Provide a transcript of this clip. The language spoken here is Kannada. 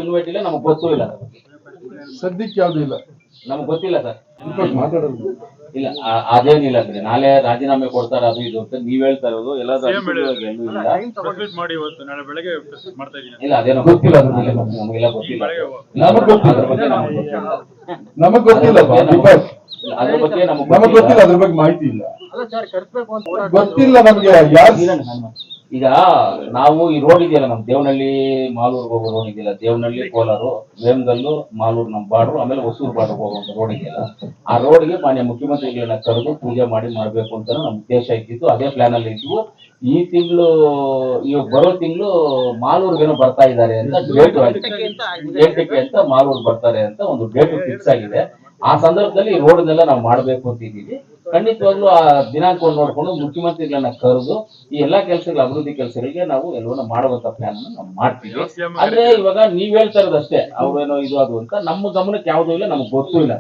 ಇನ್ವೈಟ್ ಇಲ್ಲ, ನಮಗೆ ಗೊತ್ತೂ ಇಲ್ಲ. ಸದ್ಯಕ್ಕೆ ಯಾವ್ದು ಇಲ್ಲ, ನಮ್ಗೆ ಗೊತ್ತಿಲ್ಲ ಸರ್. ಮಾತಾಡೋದು ಇಲ್ಲ ಅದೇನಿಲ್ಲ ಬಿಡಿ, ನಾಳೆ ರಾಜೀನಾಮೆ ಕೊಡ್ತಾರೆ ಅದು ಇದು ಅಂತ ನೀವ್ ಹೇಳ್ತಾ ಇರೋದು ಎಲ್ಲ. ಇಲ್ಲ ಅದೇನೋ ಗೊತ್ತಿಲ್ಲ, ನಮಗೆಲ್ಲ ಗೊತ್ತಿಲ್ಲ, ನಮಗ್ ಗೊತ್ತಿಲ್ಲ, ಅದ್ರ ಬಗ್ಗೆ ನಮಗ್ ಗೊತ್ತಿಲ್ಲ, ಅದ್ರ ಬಗ್ಗೆ ಮಾಹಿತಿ ಇಲ್ಲ, ಗೊತ್ತಿಲ್ಲ ನಮ್ಗೆ ಯಾರು. ಈಗ ನಾವು ಈ ರೋಡ್ ಇದೆಯಲ್ಲ, ನಮ್ ದೇವನಹಳ್ಳಿ ಮಾಲೂರ್ಗೆ ಹೋಗೋ ರೋಡ್ ಇದೆಯಲ್ಲ, ದೇವನಹಳ್ಳಿ ಕೋಲಾರು, ವೇಮಗಲ್ಲು, ಮಾಲೂರು ನಮ್ ಬಾರ್ಡ್ರು, ಆಮೇಲೆ ಹೊಸೂರು ಬಾರ್ಡ್ರು ಹೋಗುವಂತ ರೋಡ್ ಇದೆಯಲ್ಲ, ಆ ರೋಡ್ಗೆ ಮಾನ್ಯ ಮುಖ್ಯಮಂತ್ರಿಗಳನ್ನ ಕರೆದು ಪೂಜೆ ಮಾಡ್ಬೇಕು ಅಂತ ನಮ್ ಉದ್ದೇಶ ಇದ್ದಿತ್ತು. ಅದೇ ಪ್ಲಾನ್ ಅಲ್ಲಿ ಇದ್ವು. ಈ ತಿಂಗಳು ಇವಾಗ ಬರೋ ತಿಂಗಳು ಮಾಲೂರ್ಗೇನೋ ಬರ್ತಾ ಇದ್ದಾರೆ ಅಂತ ಡೇಟ್, 8ಕ್ಕೆ ಅಂತ ಮಾಲೂರ್ ಬರ್ತಾರೆ ಅಂತ ಒಂದು ಡೇಟ್ ಫಿಕ್ಸ್ ಆಗಿದೆ. ಆ ಸಂದರ್ಭದಲ್ಲಿ ಈ ರೋಡ್ನೆಲ್ಲ ನಾವು ಮಾಡ್ಬೇಕು ಅಂತ ಇದ್ದೀವಿ. ಖಂಡಿತವಾಗ್ಲೂ ಆ ದಿನಾಂಕವನ್ನು ನೋಡ್ಕೊಂಡು ಮುಖ್ಯಮಂತ್ರಿಗಳನ್ನ ಕರೆದು ಈ ಎಲ್ಲಾ ಕೆಲಸಗಳ ಅಭಿವೃದ್ಧಿ ಕೆಲಸಗಳಿಗೆ ನಾವು ಎಲ್ಲವನ್ನ ಮಾಡುವಂತ ಪ್ಲಾನ್ ನಾವು ಮಾಡ್ತೀವಿ. ಆದ್ರೆ ಇವಾಗ ನೀವ್ ಹೇಳ್ತಾ ಇರೋದಷ್ಟೇ, ಅವ್ರೇನೋ ಇದು ಅದು ಅಂತ ನಮ್ಮ ಗಮನಕ್ಕೆ ಯಾವುದೂ ಇಲ್ಲ, ನಮ್ಗೆ ಗೊತ್ತೂ ಇಲ್ಲ.